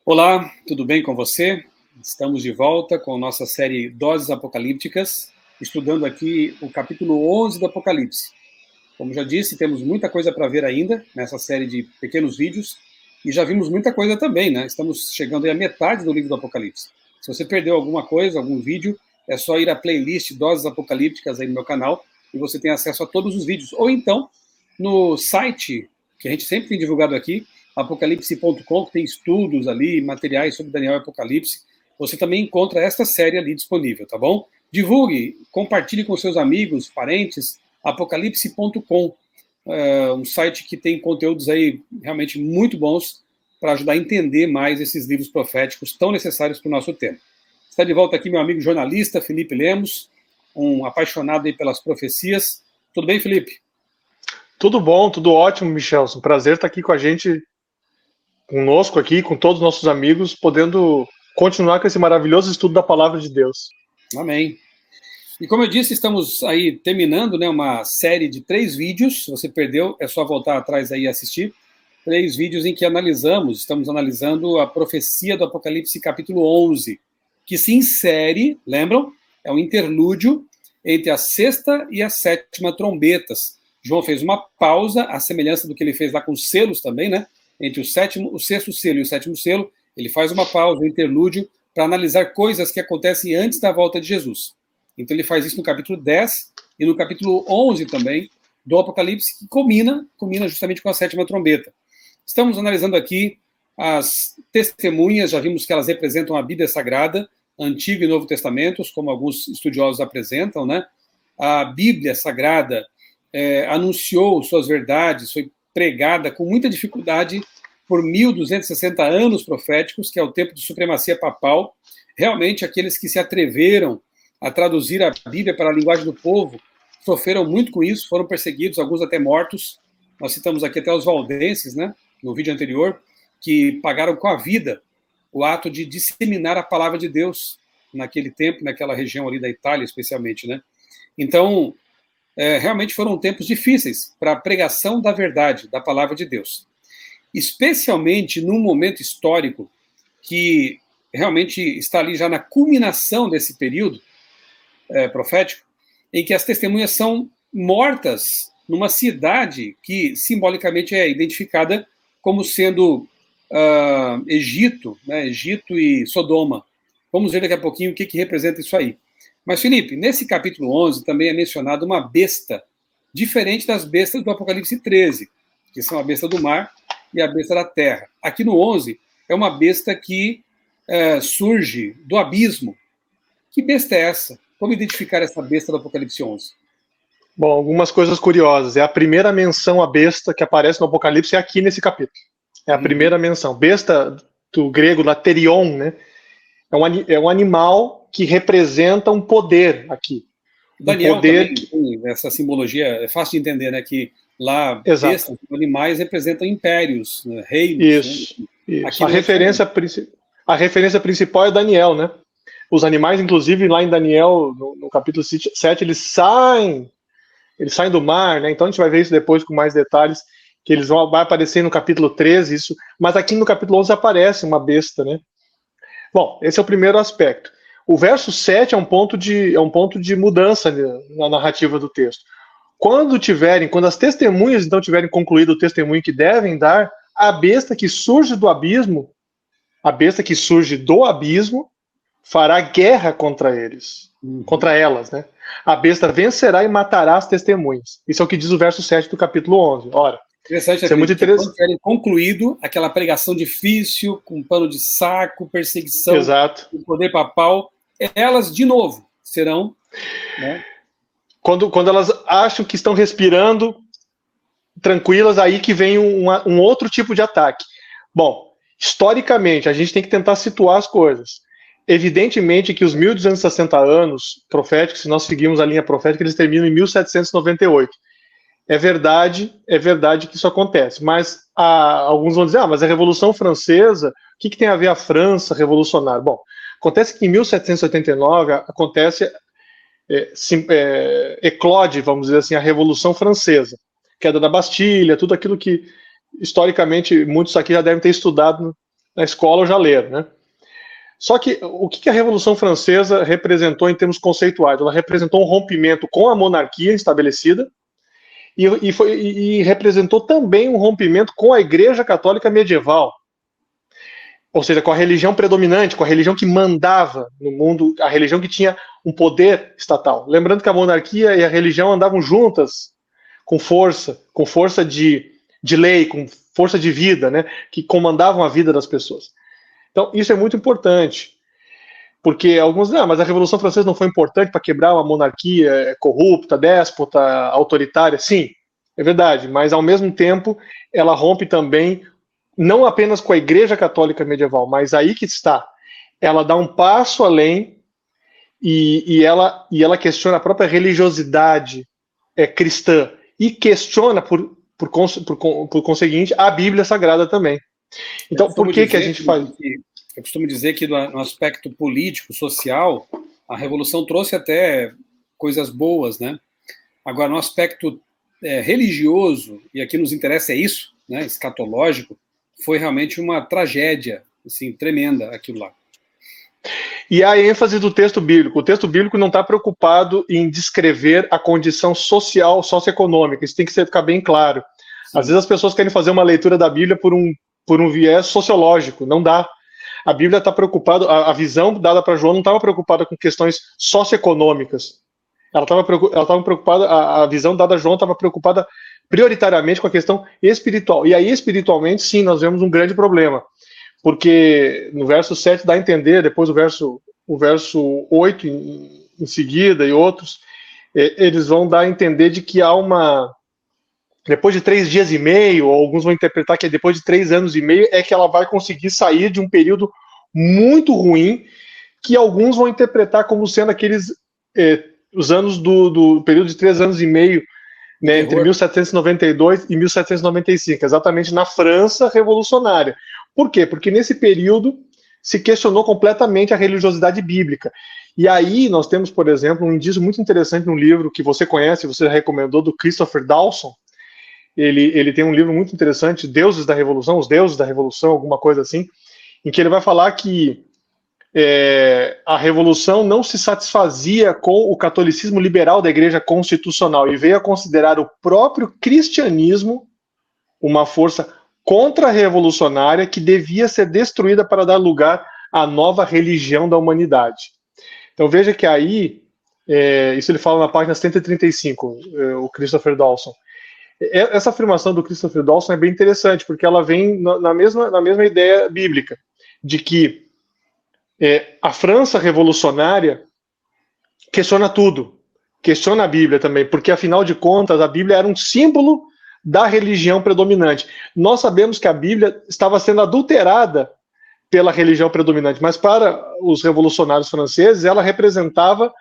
Olá, tudo bem com você? Estamos de volta com nossa série Doses Apocalípticas, estudando aqui o capítulo 11 do Apocalipse. Como já disse, temos muita coisa para ver ainda nessa série de pequenos vídeos e já vimos muita coisa também, né? Estamos chegando aí à metade do livro do Apocalipse. Se você perdeu alguma coisa, algum vídeo, é só ir à playlist Doses Apocalípticas aí no meu canal e você tem acesso a todos os vídeos. Ou então, no site, que a gente sempre tem divulgado aqui, apocalipse.com, que tem estudos ali, materiais sobre Daniel e Apocalipse. Você também encontra esta série ali disponível, tá bom? Divulgue, compartilhe com seus amigos, parentes, apocalipse.com, um site que tem conteúdos aí realmente muito bons para ajudar a entender mais esses livros proféticos tão necessários para o nosso tempo. Está de volta aqui meu amigo jornalista Felipe Lemos, um apaixonado aí pelas profecias. Tudo bem, Felipe? Tudo bom, tudo ótimo, Michelson. Prazer estar aqui com a gente, conosco aqui, com todos os nossos amigos, podendo continuar com esse maravilhoso estudo da Palavra de Deus. Amém. E como eu disse, estamos aí terminando, né, uma série de 3 vídeos. Se você perdeu, é só voltar atrás aí e assistir. 3 vídeos em que estamos analisando a profecia do Apocalipse capítulo 11, que se insere, lembram? É um interlúdio entre a 6ª e a 7ª trombetas. João fez uma pausa, à semelhança do que ele fez lá com os selos também, né? Entre o 6º selo e o 7º selo, ele faz uma pausa, um interlúdio, para analisar coisas que acontecem antes da volta de Jesus. Então ele faz isso no capítulo 10 e no capítulo 11 também do Apocalipse, que combina justamente com a 7ª trombeta. Estamos analisando aqui as testemunhas, já vimos que elas representam a Bíblia Sagrada, Antigo e Novo Testamentos, como alguns estudiosos apresentam, né? A Bíblia Sagrada anunciou suas verdades, foi pregada com muita dificuldade por 1260 anos proféticos, que é o tempo de supremacia papal. Realmente, aqueles que se atreveram a traduzir a Bíblia para a linguagem do povo sofreram muito com isso, foram perseguidos, alguns até mortos. Nós citamos aqui até os valdenses, né, no vídeo anterior, que pagaram com a vida o ato de disseminar a palavra de Deus naquele tempo, naquela região ali da Itália, especialmente, né? Então, realmente foram tempos difíceis para a pregação da verdade, da palavra de Deus. Especialmente num momento histórico que realmente está ali já na culminação desse período profético, em que as testemunhas são mortas numa cidade que simbolicamente é identificada como sendo Egito, né, Egito e Sodoma. Vamos ver daqui a pouquinho o que representa isso aí. Mas, Felipe, nesse capítulo 11 também é mencionado uma besta, diferente das bestas do Apocalipse 13, que são a besta do mar e a besta da terra. Aqui no 11 é uma besta que surge do abismo. Que besta é essa? Como identificar essa besta do Apocalipse 11? Bom, algumas coisas curiosas. É a primeira menção à besta que aparece no Apocalipse, é aqui nesse capítulo. É a primeira menção. Besta, do grego, laterion, né? É um animal que representa um poder aqui. Daniel também tem essa simbologia, é fácil de entender, né? Que lá bestas, animais representam impérios, né, reinos. Isso, né? Isso. A referência principal é Daniel, né? Os animais, inclusive, lá em Daniel, no capítulo 7, eles saem do mar, né? Então a gente vai ver isso depois com mais detalhes, que eles vai aparecer no capítulo 13, isso, mas aqui no capítulo 11 aparece uma besta, né? Bom, esse é o primeiro aspecto. O verso 7 é um ponto de mudança na narrativa do texto. Quando as testemunhas então tiverem concluído o testemunho que devem dar, a besta que surge do abismo, fará guerra contra eles, contra elas, né? A besta vencerá e matará as testemunhas. Isso é o que diz o verso 7 do capítulo 11. Ora, interessante, é muito interessante. Quando tiverem concluído aquela pregação difícil, com pano de saco, perseguição, o poder papal, elas, de novo, serão... Né? Quando elas acham que estão respirando tranquilas, aí que vem um outro tipo de ataque. Bom, historicamente, a gente tem que tentar situar as coisas. Evidentemente que os 1260 anos proféticos, se nós seguimos a linha profética, eles terminam em 1798. É verdade que isso acontece, mas alguns vão dizer, mas a Revolução Francesa, o que tem a ver a França revolucionária? Bom, acontece que em 1789 eclode, vamos dizer assim, a Revolução Francesa, queda da Bastilha, tudo aquilo que historicamente muitos aqui já devem ter estudado na escola já leram, né? Só que o que a Revolução Francesa representou em termos conceituais? Ela representou um rompimento com a monarquia estabelecida e representou também um rompimento com a Igreja Católica medieval. Ou seja, com a religião predominante, com a religião que mandava no mundo, a religião que tinha um poder estatal. Lembrando que a monarquia e a religião andavam juntas com força de lei, com força de vida, né, que comandavam a vida das pessoas. Então, isso é muito importante, porque alguns dizem, mas a Revolução Francesa não foi importante para quebrar uma monarquia corrupta, déspota, autoritária. Sim, é verdade, mas ao mesmo tempo ela rompe também, não apenas com a Igreja Católica medieval, mas aí que está, ela dá um passo além e ela questiona a própria religiosidade cristã e questiona, por conseguinte, a Bíblia Sagrada também. Então, por que a gente faz? Eu costumo dizer que no aspecto político, social, a Revolução trouxe até coisas boas, né? Agora, no aspecto religioso, e aqui nos interessa é isso, né, escatológico, foi realmente uma tragédia, assim, tremenda aquilo lá. E a ênfase do texto bíblico. O texto bíblico não está preocupado em descrever a condição social, socioeconômica. Isso tem que ficar bem claro. Sim. Às vezes as pessoas querem fazer uma leitura da Bíblia por um viés sociológico. Não dá. A Bíblia está preocupada, a visão dada para João não estava preocupada com questões socioeconômicas. Ela estava preocupada, a visão dada a João estava preocupada prioritariamente com a questão espiritual. E aí, espiritualmente, sim, nós vemos um grande problema. Porque no verso 7 dá a entender, depois o verso 8 em seguida e outros, eles vão dar a entender de que há depois de 3 dias e meio, ou alguns vão interpretar que depois de 3 anos e meio, é que ela vai conseguir sair de um período muito ruim, que alguns vão interpretar como sendo aqueles os anos do período de 3 anos e meio, né, entre 1792 e 1795, exatamente na França revolucionária. Por quê? Porque nesse período se questionou completamente a religiosidade bíblica. E aí nós temos, por exemplo, um indício muito interessante no livro que você conhece, você recomendou, do Christopher Dawson. Ele tem um livro muito interessante, Deuses da Revolução, Os Deuses da Revolução, alguma coisa assim, em que ele vai falar que a Revolução não se satisfazia com o catolicismo liberal da Igreja Constitucional e veio a considerar o próprio cristianismo uma força contra-revolucionária que devia ser destruída para dar lugar à nova religião da humanidade. Então veja que aí, isso ele fala na página 135, o Christopher Dawson. Essa afirmação do Christopher Dawson é bem interessante, porque ela vem na mesma ideia bíblica, de que a França revolucionária questiona tudo, questiona a Bíblia também, porque afinal de contas a Bíblia era um símbolo da religião predominante. Nós sabemos que a Bíblia estava sendo adulterada pela religião predominante, mas para os revolucionários franceses ela representava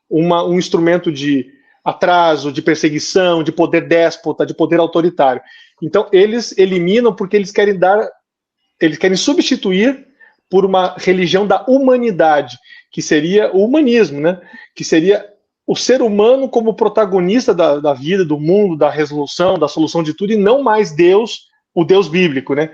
um instrumento de atraso, de perseguição, de poder déspota, de poder autoritário. Então eles eliminam porque eles querem substituir por uma religião da humanidade, que seria o humanismo, né? Que seria o ser humano como protagonista da vida, do mundo, da resolução, da solução de tudo, e não mais Deus, o Deus bíblico, né?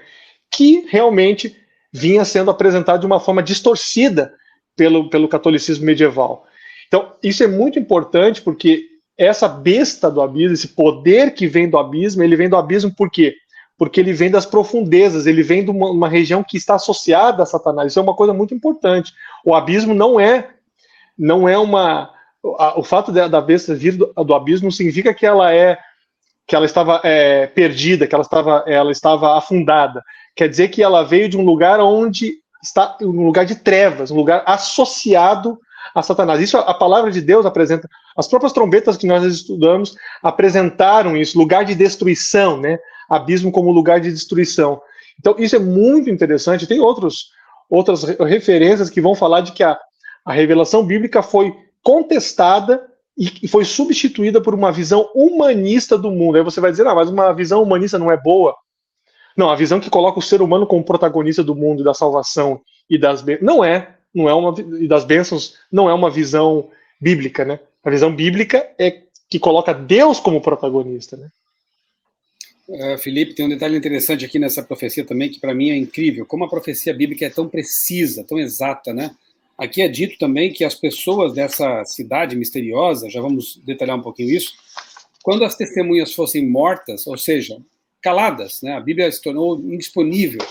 Que realmente vinha sendo apresentado de uma forma distorcida pelo catolicismo medieval. Então, isso é muito importante, porque essa besta do abismo, esse poder que vem do abismo, ele vem do abismo por quê? Porque ele vem das profundezas, ele vem de uma região que está associada a Satanás. Isso é uma coisa muito importante. O abismo não é uma... O fato da besta vir do abismo não significa que ela estava perdida, que ela estava afundada. Quer dizer que ela veio de um lugar onde está um lugar de trevas, um lugar associado a Satanás. Isso a palavra de Deus apresenta. As próprias trombetas que nós estudamos apresentaram isso, lugar de destruição, né? Abismo como lugar de destruição. Então isso é muito interessante. Tem outras referências que vão falar de que a revelação bíblica foi contestada e foi substituída por uma visão humanista do mundo. Aí você vai dizer, mas uma visão humanista não é boa. Não, a visão que coloca o ser humano como protagonista do mundo, da salvação e das bênçãos, e das bênçãos não é uma visão bíblica, né? A visão bíblica é que coloca Deus como protagonista, né? Felipe, tem um detalhe interessante aqui nessa profecia também, que para mim é incrível, como a profecia bíblica é tão precisa, tão exata, né? Aqui é dito também que as pessoas dessa cidade misteriosa, já vamos detalhar um pouquinho isso, quando as testemunhas fossem mortas, ou seja, caladas, né? A Bíblia se tornou indisponível,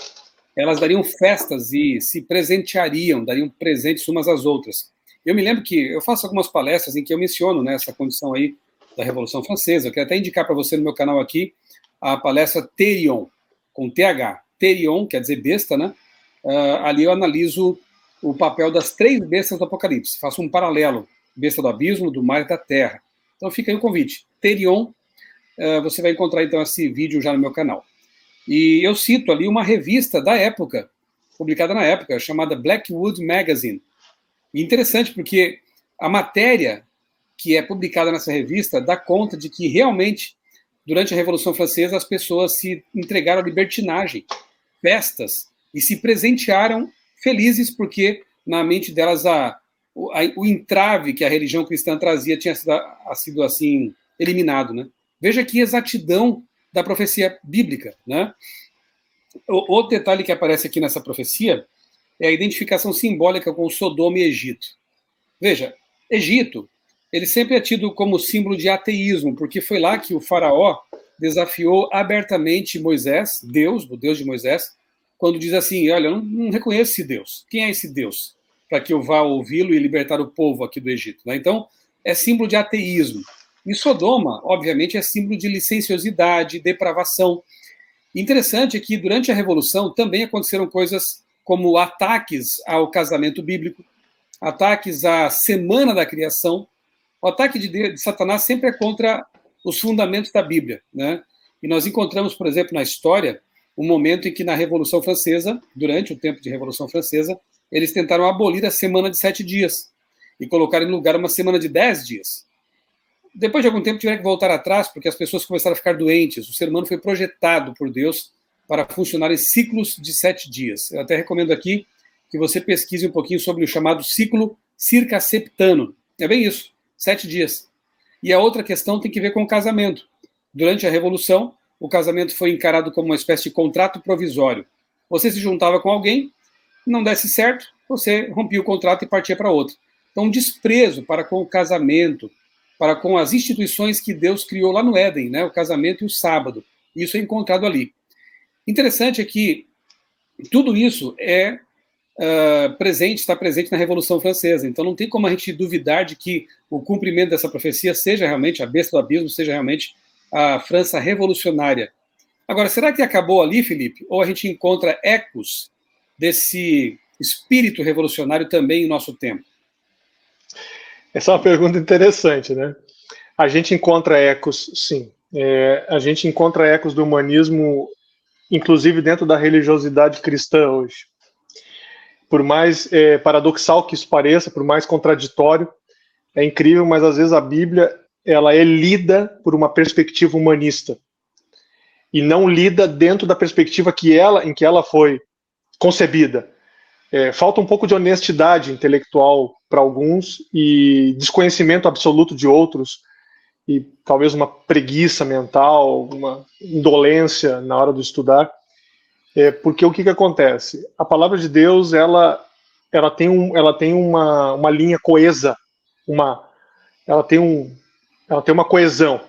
elas dariam festas e se presenteariam, dariam presentes umas às outras. Eu me lembro que eu faço algumas palestras em que eu menciono, né, essa condição aí da Revolução Francesa. Eu quero até indicar para você no meu canal aqui a palestra Therion, com TH. Therion, quer dizer besta, né? Ali eu analiso o papel das 3 bestas do Apocalipse. Faço um paralelo. Besta do abismo, do mar e da terra. Então fica aí o convite. Therion, você vai encontrar então esse vídeo já no meu canal. E eu cito ali uma revista da época, publicada na época, chamada Blackwood Magazine. E interessante porque a matéria que é publicada nessa revista dá conta de que realmente, durante a Revolução Francesa, as pessoas se entregaram à libertinagem, festas, e se presentearam felizes porque na mente delas o entrave que a religião cristã trazia tinha sido assim eliminado, né? Veja que exatidão da profecia bíblica, né? Outro detalhe que aparece aqui nessa profecia é a identificação simbólica com Sodoma e Egito. Veja, Egito, ele sempre é tido como símbolo de ateísmo, porque foi lá que o faraó desafiou abertamente Moisés, Deus, o Deus de Moisés, quando diz assim, olha, eu não reconheço esse Deus. Quem é esse Deus? Para que eu vá ouvi-lo e libertar o povo aqui do Egito. Né? Então, é símbolo de ateísmo. E Sodoma, obviamente, é símbolo de licenciosidade, depravação. Interessante é que, durante a Revolução, também aconteceram coisas como ataques ao casamento bíblico, ataques à semana da criação. O ataque de Satanás sempre é contra os fundamentos da Bíblia, né? E nós encontramos, por exemplo, na história, um momento em que, na Revolução Francesa, durante o tempo de Revolução Francesa, eles tentaram abolir a semana de 7 dias e colocar em lugar uma semana de 10 dias. Depois de algum tempo tiveram que voltar atrás, porque as pessoas começaram a ficar doentes. O ser humano foi projetado por Deus para funcionar em ciclos de 7 dias. Eu até recomendo aqui que você pesquise um pouquinho sobre o chamado ciclo circaseptano. É bem isso, 7 dias. E a outra questão tem que ver com o casamento. Durante a Revolução, o casamento foi encarado como uma espécie de contrato provisório. Você se juntava com alguém, não desse certo, você rompia o contrato e partia para outro. Então, um desprezo para com o casamento, para com as instituições que Deus criou lá no Éden, né? O casamento e o sábado. Isso é encontrado ali. Interessante é que tudo isso está presente na Revolução Francesa. Então não tem como a gente duvidar de que o cumprimento dessa profecia seja realmente a besta do abismo, seja realmente a França revolucionária. Agora, será que acabou ali, Felipe? Ou a gente encontra ecos desse espírito revolucionário também em nosso tempo? Essa é uma pergunta interessante, né? A gente encontra ecos, sim. A gente encontra ecos do humanismo, inclusive dentro da religiosidade cristã hoje. Por mais paradoxal que isso pareça, por mais contraditório, é incrível, mas às vezes a Bíblia ela é lida por uma perspectiva humanista e não lida dentro da perspectiva em que ela foi concebida. Falta um pouco de honestidade intelectual para alguns e desconhecimento absoluto de outros e talvez uma preguiça mental, uma indolência na hora de estudar. Porque o que acontece? A palavra de Deus ela tem uma linha coesa, ela tem uma coesão.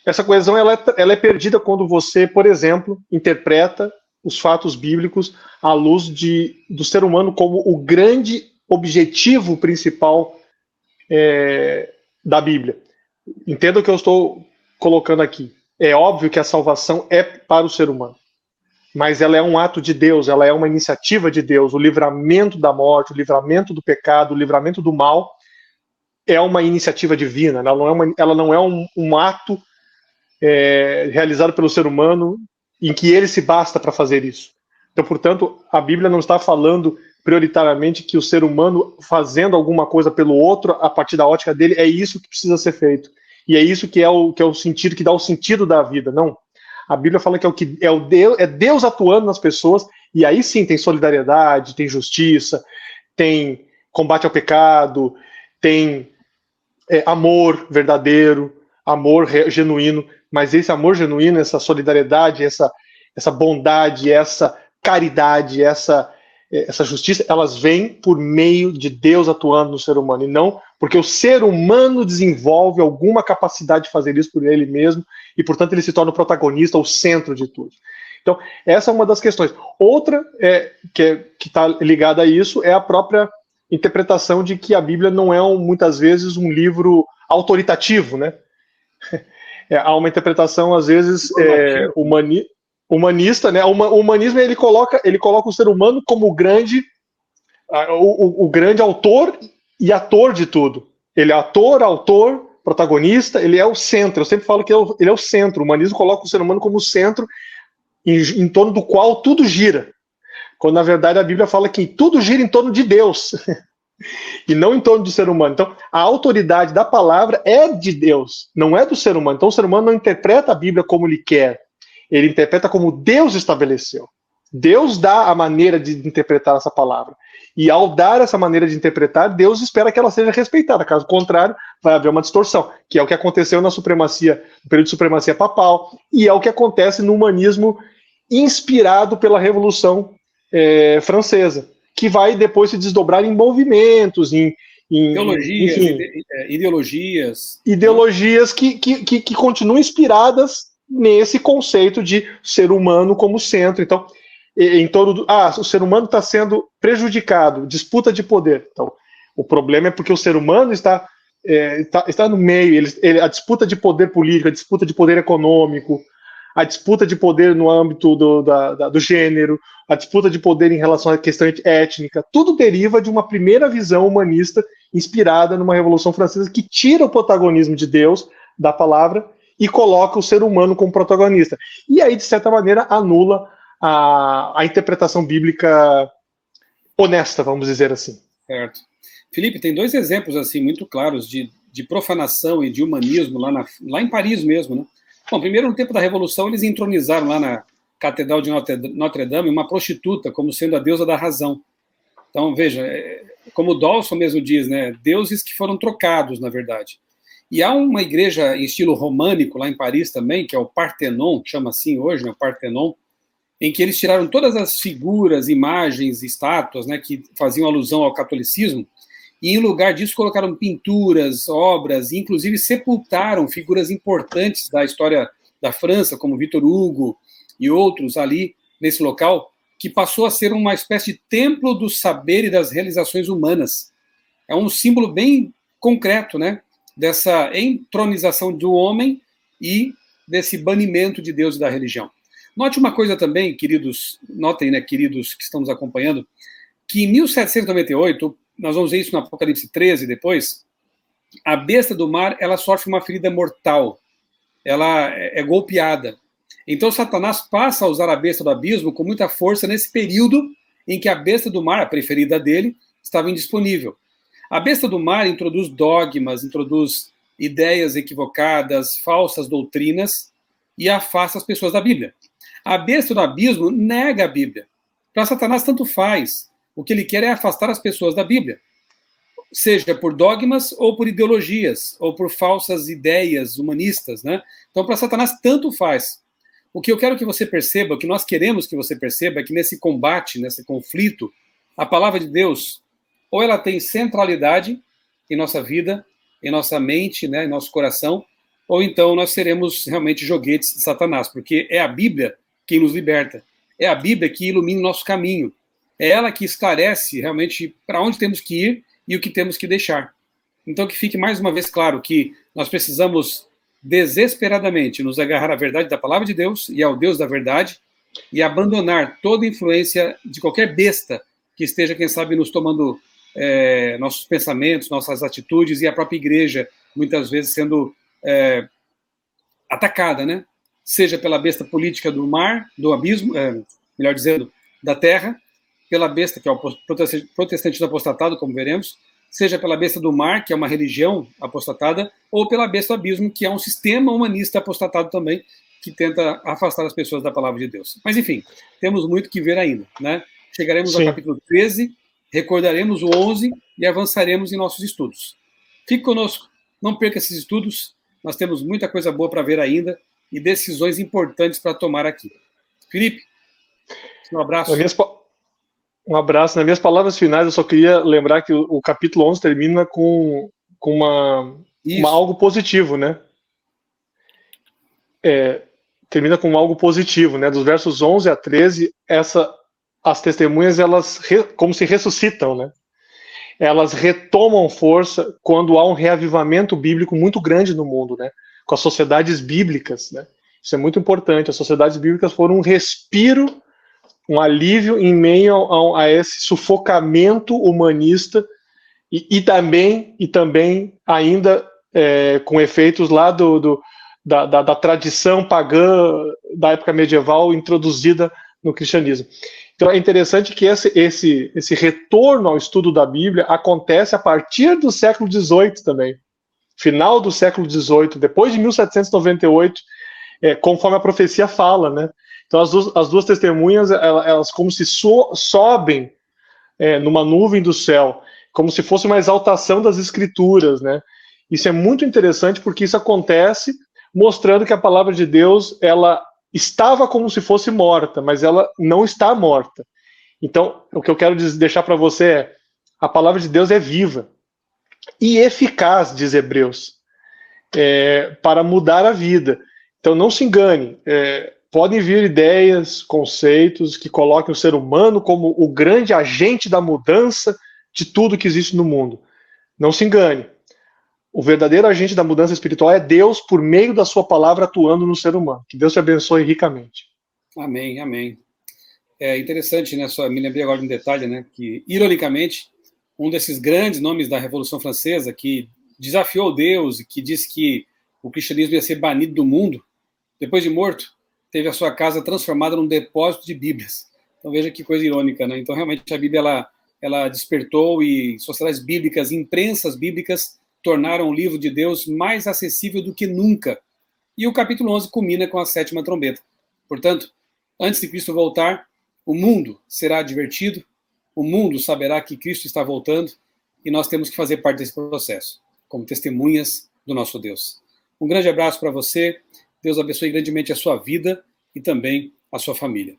Essa coesão ela é perdida quando você, por exemplo, interpreta os fatos bíblicos à luz do ser humano como o grande objetivo principal da Bíblia. Entenda o que eu estou colocando aqui. É óbvio que a salvação é para o ser humano, mas ela é um ato de Deus, ela é uma iniciativa de Deus. O livramento da morte, o livramento do pecado, o livramento do mal é uma iniciativa divina. Ela não é um ato realizado pelo ser humano em que ele se basta para fazer isso. Então, portanto, a Bíblia não está falando prioritariamente que o ser humano fazendo alguma coisa pelo outro, a partir da ótica dele, é isso que precisa ser feito. E é isso que é o sentido, que dá o sentido da vida. Não. A Bíblia fala que é Deus atuando nas pessoas, e aí sim tem solidariedade, tem justiça, tem combate ao pecado, tem amor verdadeiro, amor genuíno, mas esse amor genuíno, essa solidariedade, essa bondade, essa caridade, essa justiça, elas vêm por meio de Deus atuando no ser humano, e não porque o ser humano desenvolve alguma capacidade de fazer isso por ele mesmo, e portanto ele se torna o protagonista, o centro de tudo. Então, essa é uma das questões. Outra que está ligada a isso é a própria interpretação de que a Bíblia não é, muitas vezes, um livro autoritativo, né? Há uma interpretação, às vezes, humanista, né? O humanismo ele coloca o ser humano como o grande autor e ator de tudo. Ele é ator, autor, protagonista, ele é o centro. Eu sempre falo que ele é o centro. O humanismo coloca o ser humano como o centro em torno do qual tudo gira. Quando, na verdade, a Bíblia fala que tudo gira em torno de Deus e não em torno do ser humano. Então, a autoridade da palavra é de Deus, não é do ser humano. Então, o ser humano não interpreta a Bíblia como ele quer. Ele interpreta como Deus estabeleceu. Deus dá a maneira de interpretar essa palavra. E ao dar essa maneira de interpretar, Deus espera que ela seja respeitada. Caso contrário, vai haver uma distorção, que é o que aconteceu na supremacia, no período de supremacia papal, e é o que acontece no humanismo inspirado pela Revolução Francesa, que vai depois se desdobrar em movimentos, ideologias que continuam inspiradas nesse conceito de ser humano como centro. Então, em torno o ser humano está sendo prejudicado, disputa de poder. Então, o problema é porque o ser humano está no meio, a disputa de poder político, a disputa de poder econômico, a disputa de poder no âmbito do gênero, a disputa de poder em relação à questão étnica, tudo deriva de uma primeira visão humanista inspirada numa Revolução Francesa que tira o protagonismo de Deus, da palavra, e coloca o ser humano como protagonista. E aí, de certa maneira, anula a interpretação bíblica honesta, vamos dizer assim. Certo. Felipe, tem dois exemplos assim muito claros de profanação e de humanismo lá em Paris mesmo, né? Bom, primeiro, no tempo da Revolução, eles entronizaram lá na Catedral de Notre Dame uma prostituta como sendo a deusa da razão. Então, veja, como Dawson mesmo diz, né, deuses que foram trocados, na verdade. E há uma igreja em estilo românico lá em Paris também, que é o Parthenon, que chama assim hoje, né, o Parthenon, em que eles tiraram todas as figuras, imagens, estátuas, né, que faziam alusão ao catolicismo, e em lugar disso colocaram pinturas, obras, e inclusive sepultaram figuras importantes da história da França, como Victor Hugo e outros ali nesse local, que passou a ser uma espécie de templo do saber e das realizações humanas. É um símbolo bem concreto, né, dessa entronização do homem e desse banimento de Deus e da religião. Note uma coisa também, queridos, notem, né, queridos que estamos acompanhando, que em 1798, nós vamos ver isso no Apocalipse 13 depois, a besta do mar, ela sofre uma ferida mortal, ela é golpeada. Então Satanás passa a usar a besta do abismo com muita força nesse período em que a besta do mar, a preferida dele, estava indisponível. A besta do mar introduz dogmas, introduz ideias equivocadas, falsas doutrinas e afasta as pessoas da Bíblia. A besta do abismo nega a Bíblia. Para Satanás tanto faz. O que ele quer é afastar as pessoas da Bíblia, seja por dogmas ou por ideologias, ou por falsas ideias humanistas, né? Então, para Satanás, tanto faz. O que eu quero que você perceba, o que nós queremos que você perceba, é que nesse combate, nesse conflito, a palavra de Deus, ou ela tem centralidade em nossa vida, em nossa mente, né, em nosso coração, ou então nós seremos realmente joguetes de Satanás, porque é a Bíblia que nos liberta, é a Bíblia que ilumina o nosso caminho, é ela que esclarece realmente para onde temos que ir e o que temos que deixar. Então que fique mais uma vez claro que nós precisamos desesperadamente nos agarrar à verdade da palavra de Deus e ao Deus da verdade e abandonar toda influência de qualquer besta que esteja, quem sabe, nos tomando nossos pensamentos, nossas atitudes, e a própria igreja muitas vezes sendo atacada, né? Seja pela besta política do mar, do abismo, melhor dizendo, da terra, pela besta, que é o protestantismo apostatado, como veremos, seja pela besta do mar, que é uma religião apostatada, ou pela besta do abismo, que é um sistema humanista apostatado também, que tenta afastar as pessoas da palavra de Deus. Mas, enfim, temos muito que ver ainda, né? Chegaremos ao capítulo 13, recordaremos o 11 e avançaremos em nossos estudos. Fique conosco, não perca esses estudos, nós temos muita coisa boa para ver ainda e decisões importantes para tomar aqui. Felipe, um abraço. Um abraço. Nas minhas palavras finais, eu só queria lembrar que o capítulo 11 termina com algo positivo, né? Termina com algo positivo, né? Dos versos 11 a 13, as testemunhas, elas como se ressuscitam, né? Elas retomam força quando há um reavivamento bíblico muito grande no mundo, né? Com as sociedades bíblicas, né? Isso é muito importante. As sociedades bíblicas foram um respiro, um alívio em meio a esse sufocamento humanista e também ainda com efeitos lá da tradição pagã da época medieval introduzida no cristianismo. Então é interessante que esse retorno ao estudo da Bíblia acontece a partir do século XVIII também, final do século XVIII, depois de 1798, conforme a profecia fala, né? Então as duas testemunhas, elas como se sobem numa nuvem do céu, como se fosse uma exaltação das escrituras, né? Isso é muito interessante porque isso acontece mostrando que a palavra de Deus, ela estava como se fosse morta, mas ela não está morta. Então, o que eu quero deixar para você é: a palavra de Deus é viva e eficaz, diz Hebreus, para mudar a vida. Então, não se engane. Podem vir ideias, conceitos que coloquem o ser humano como o grande agente da mudança de tudo que existe no mundo. Não se engane. O verdadeiro agente da mudança espiritual é Deus por meio da sua palavra atuando no ser humano. Que Deus te abençoe ricamente. Amém, amém. É interessante, né? Só me lembrei agora de um detalhe, né? Que, ironicamente, um desses grandes nomes da Revolução Francesa, que desafiou Deus e que disse que o cristianismo ia ser banido do mundo, depois de morto, teve a sua casa transformada num depósito de Bíblias. Então veja que coisa irônica, né? Então realmente a Bíblia ela despertou, e sociedades bíblicas, imprensas bíblicas, tornaram o livro de Deus mais acessível do que nunca. E o capítulo 11 culmina com a 7ª trombeta. Portanto, antes de Cristo voltar, o mundo será advertido, o mundo saberá que Cristo está voltando, e nós temos que fazer parte desse processo, como testemunhas do nosso Deus. Um grande abraço para você, Deus abençoe grandemente a sua vida e também a sua família.